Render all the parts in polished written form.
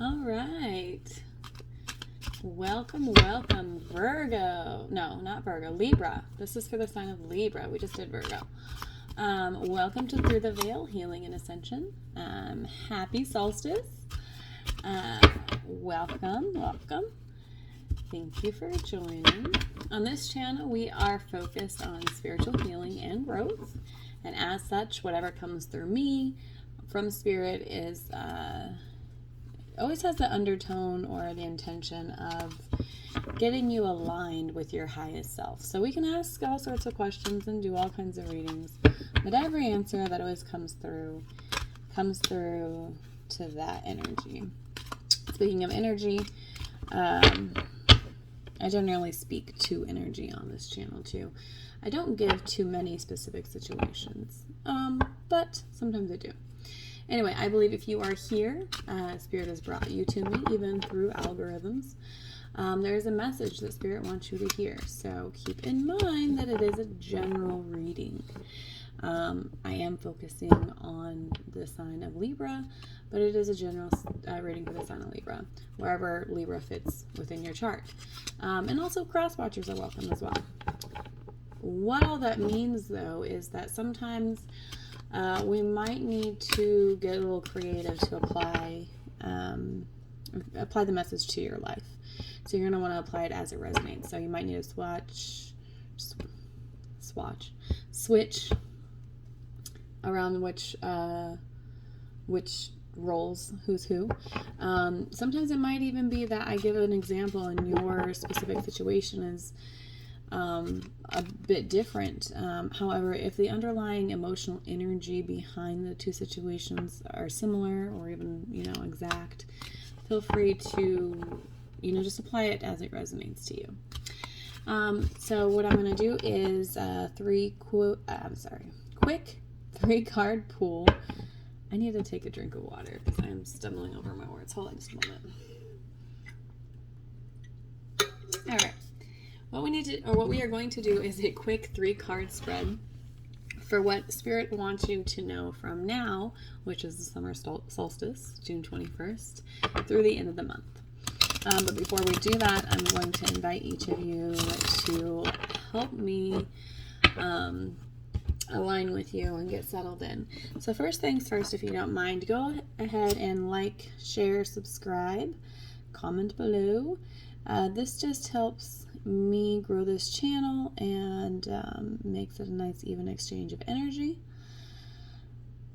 All right. Welcome, Virgo. No, not Virgo. Libra. This is for the sign of Libra. We just did Virgo. Welcome to Through the Veil, Healing and Ascension. Happy solstice. Welcome. Thank you for joining. On this channel, we are focused on spiritual healing and growth. And as such, whatever comes through me from Spirit is always has the undertone or the intention of getting you aligned with your highest self. So we can ask all sorts of questions and do all kinds of readings, but every answer that always comes through to that energy. Speaking of energy, I generally speak to energy on this channel too. I don't give too many specific situations, but sometimes I do. Anyway, I believe if you are here, Spirit has brought you to me, even through algorithms. There is a message that Spirit wants you to hear. So keep in mind that it is a general reading. I am focusing on the sign of Libra, but it is a general reading for the sign of Libra, wherever Libra fits within your chart. And also cross-watchers are welcome as well. What all that means, though, is that sometimes we might need to get a little creative to apply the message to your life. So you're going to want to apply it as it resonates. So you might need to switch around which roles, who's who. Sometimes it might even be that I give an example and your specific situation is a bit different. However, if the underlying emotional energy behind the two situations are similar or even, exact, feel free to, just apply it as it resonates to you. So what I'm going to do is quick 3-card pool. I need to take a drink of water because I'm stumbling over my words. Hold on just a moment. All right. What we are going to do is a quick 3-card spread for what Spirit wants you to know from now, which is the summer solstice, June 21st, through the end of the month. But before we do that, I'm going to invite each of you to help me align with you and get settled in. So first things first, if you don't mind, go ahead and like, share, subscribe, comment below. This just helps me grow this channel and makes it a nice even exchange of energy.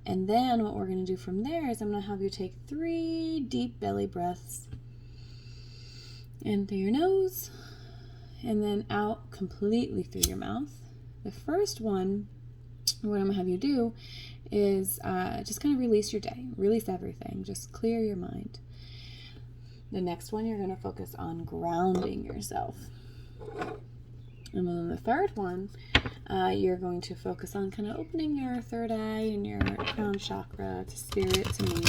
And then what we're going to do from there is I'm going to have you take 3 deep belly breaths in through your nose and then out completely through your mouth. The first one, what I'm going to have you do is just kind of release your day, release everything, just clear your mind. The next one, you're going to focus on grounding yourself. And then the third one, you're going to focus on kind of opening your third eye and your crown chakra to Spirit, to me,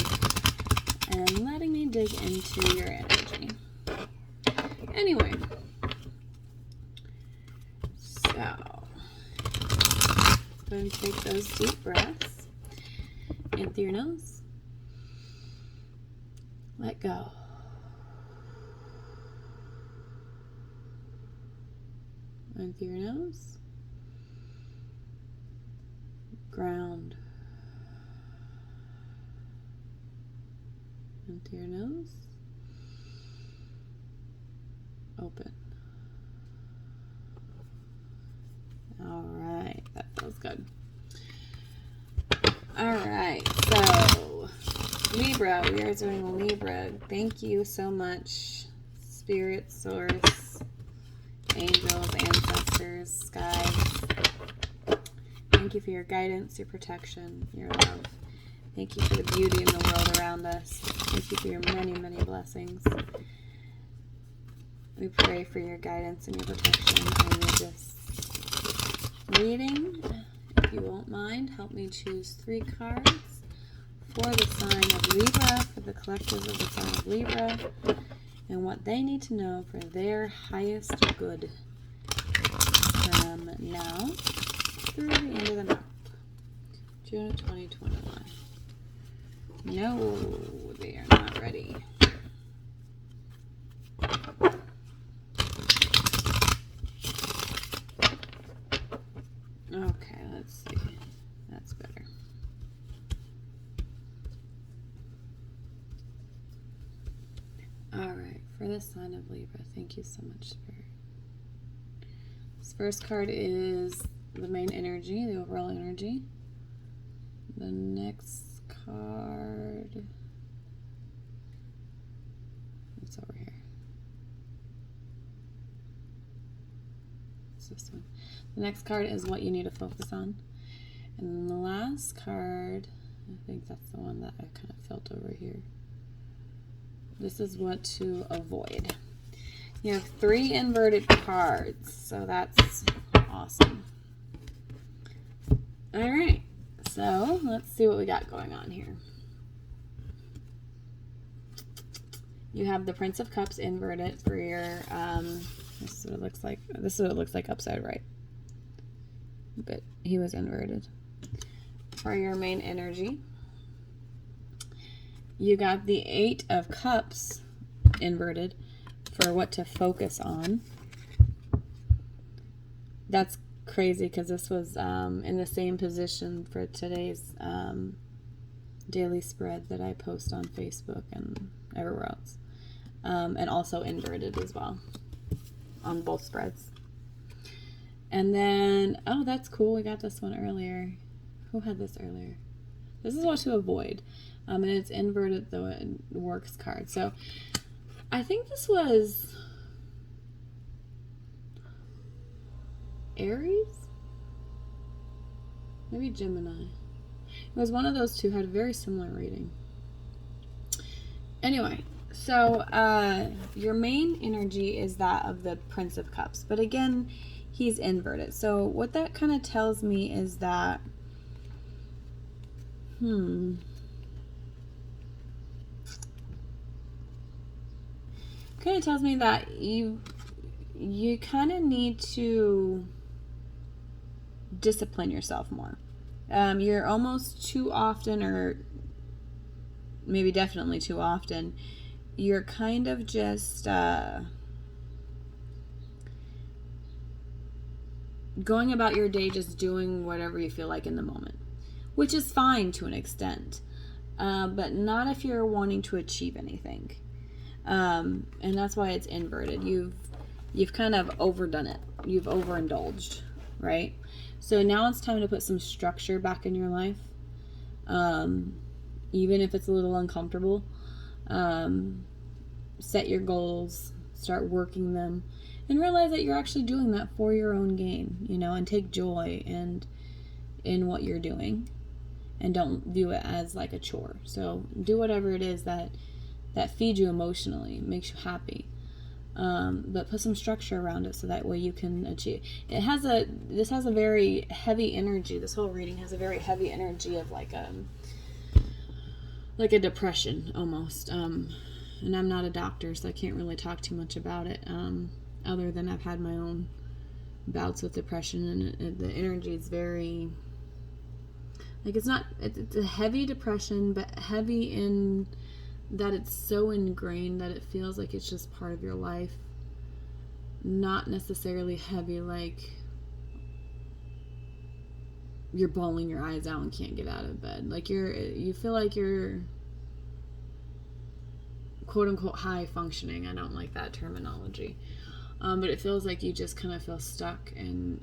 and letting me dig into your energy. Anyway, so go and take those deep breaths in through your nose. Let go. In through your nose. Ground. In through your nose. Open. All right, that feels good. All right, so Libra, we are doing Libra. Thank you so much, Spirit, Source, angels, ancestors, guides. Thank you for your guidance, your protection, your love. Thank you for the beauty in the world around us. Thank you for your many, many blessings. We pray for your guidance and your protection over this reading. If you won't mind, help me choose 3 cards for the sign of Libra, for the collective of the sign of Libra, and what they need to know for their highest good from now through the end of the month, June of 2021. No, they are not ready. All right, for the sign of Libra, thank you so much, Spirit. This first card is the main energy, the overall energy. The next card, it's over here. It's this one. The next card is what you need to focus on. And then the last card, I think that's the one that I kind of felt over here. This is what to avoid. You have 3 inverted cards, so that's awesome. All right, so let's see what we got going on here. You have the Prince of Cups inverted for your, this is what it looks like. This is what it looks like upside right. But he was inverted. For your main energy, you got the 8 of Cups inverted for what to focus on. That's crazy because this was in the same position for today's daily spread that I post on Facebook and everywhere else. And also inverted as well on both spreads. And then, oh, that's cool. We got this one earlier. Who had this earlier? This is what to avoid. And it's inverted, though it works card. So I think this was Aries? Maybe Gemini. It was one of those two, had a very similar reading. Anyway, so your main energy is that of the Prince of Cups. But again, he's inverted. So what that kind of tells me is that, kind of tells me that you kind of need to discipline yourself more. You're almost too often, or maybe definitely too often, you're kind of just going about your day just doing whatever you feel like in the moment, which is fine to an extent, but not if you're wanting to achieve anything. And that's why it's inverted. You've kind of overdone it. You've overindulged, right? So now it's time to put some structure back in your life, even if it's a little uncomfortable. Set your goals, start working them, and realize that you're actually doing that for your own gain, and take joy in what you're doing, and don't view it as like a chore. So do whatever it is that feeds you emotionally, makes you happy. But put some structure around it so that way you can achieve. This has a very heavy energy. This whole reading has a very heavy energy of like a depression almost. And I'm not a doctor, so I can't really talk too much about it. Other than I've had my own bouts with depression, and the energy is very, like, it's a heavy depression, but heavy in that it's so ingrained that it feels like it's just part of your life. Not necessarily heavy like you're bawling your eyes out and can't get out of bed. Like you feel like you're quote unquote high functioning. I don't like that terminology. But it feels like you just kind of feel stuck and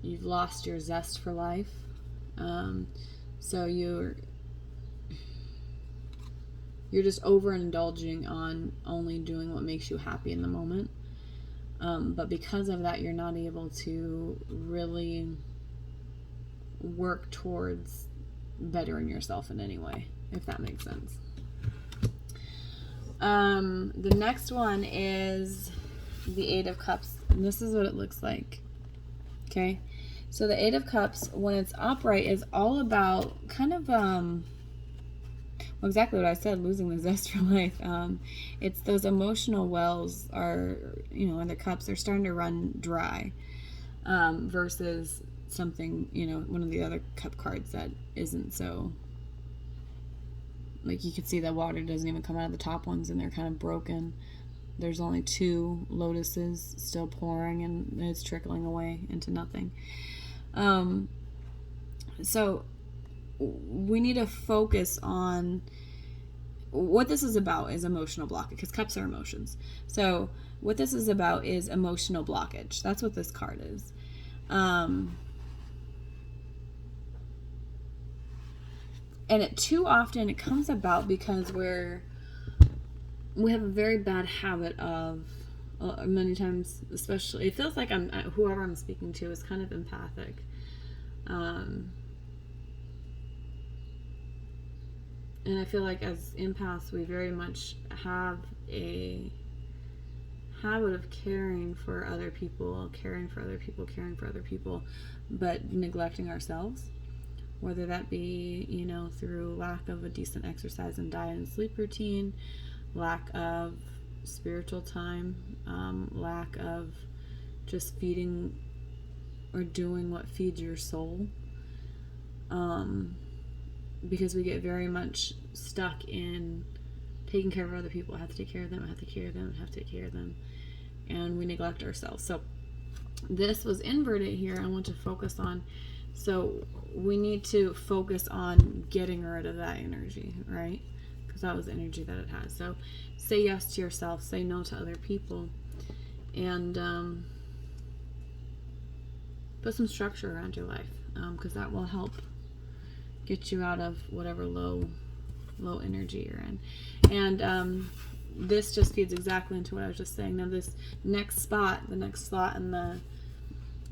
you've lost your zest for life. So you're just overindulging on only doing what makes you happy in the moment. But because of that, you're not able to really work towards bettering yourself in any way, if that makes sense. The next one is the 8 of Cups. And this is what it looks like. Okay. So the 8 of Cups, when it's upright, is all about kind of, well, exactly what I said, losing the zest for life. It's those emotional wells are, in the cups, they're starting to run dry, versus something, one of the other cup cards that isn't so, like, you can see the water doesn't even come out of the top ones and they're kind of broken. There's only 2 lotuses still pouring and it's trickling away into nothing. So we need to focus on what this is about is emotional blockage, because cups are emotions. So what this is about is emotional blockage. That's what this card is. And too often it comes about because we have a very bad habit of, many times, especially, it feels like whoever I'm speaking to is kind of empathic. And I feel like as empaths, we very much have a habit of caring for other people, but neglecting ourselves. Whether that be, through lack of a decent exercise and diet and sleep routine, lack of spiritual time, lack of just feeding or doing what feeds your soul. Because we get very much stuck in taking care of other people. I have to take care of them, and we neglect ourselves. So this was inverted here. I want to focus on, so we need to focus on getting rid of that energy, right? Because that was the energy that it has. So say yes to yourself, say no to other people, and put some structure around your life, because that will help get you out of whatever low energy you're in. And this just feeds exactly into what I was just saying. Now this next slot in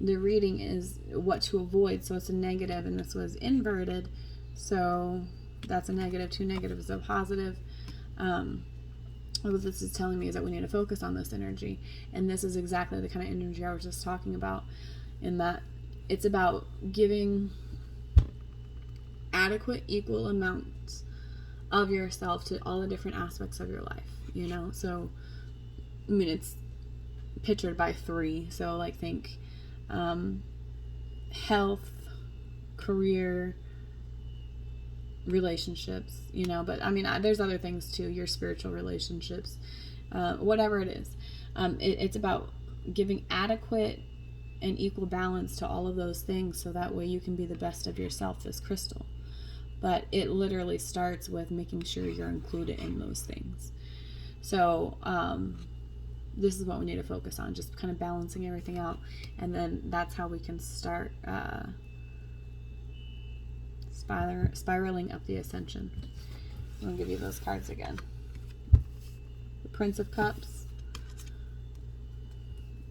the reading is what to avoid. So it's a negative, and this was inverted, so that's a negative. 2 negatives is a positive. What this is telling me is that we need to focus on this energy, and this is exactly the kind of energy I was just talking about, in that it's about giving adequate, equal amounts of yourself to all the different aspects of your life, so it's pictured by 3, so like think health, career, relationships, but there's other things too, your spiritual relationships, whatever it is. It's about giving adequate and equal balance to all of those things, so that way you can be the best of yourself, this crystal. But it literally starts with making sure you're included in those things. So this is what we need to focus on, just kind of balancing everything out, and then that's how we can start spiraling up the ascension. I'm going to give you those cards again. The Prince of Cups,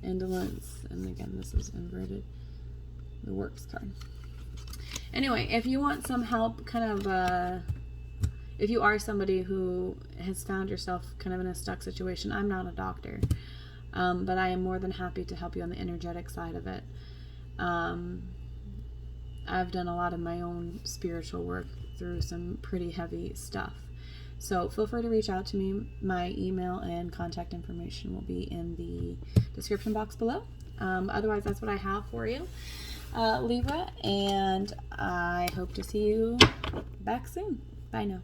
Indolence, and again this is inverted, the Works card. Anyway, if you want some help, if you are somebody who has found yourself kind of in a stuck situation, I'm not a doctor, but I am more than happy to help you on the energetic side of it. I've done a lot of my own spiritual work through some pretty heavy stuff. So feel free to reach out to me. My email and contact information will be in the description box below. Otherwise, that's what I have for you, Libra, and I hope to see you back soon. Bye now.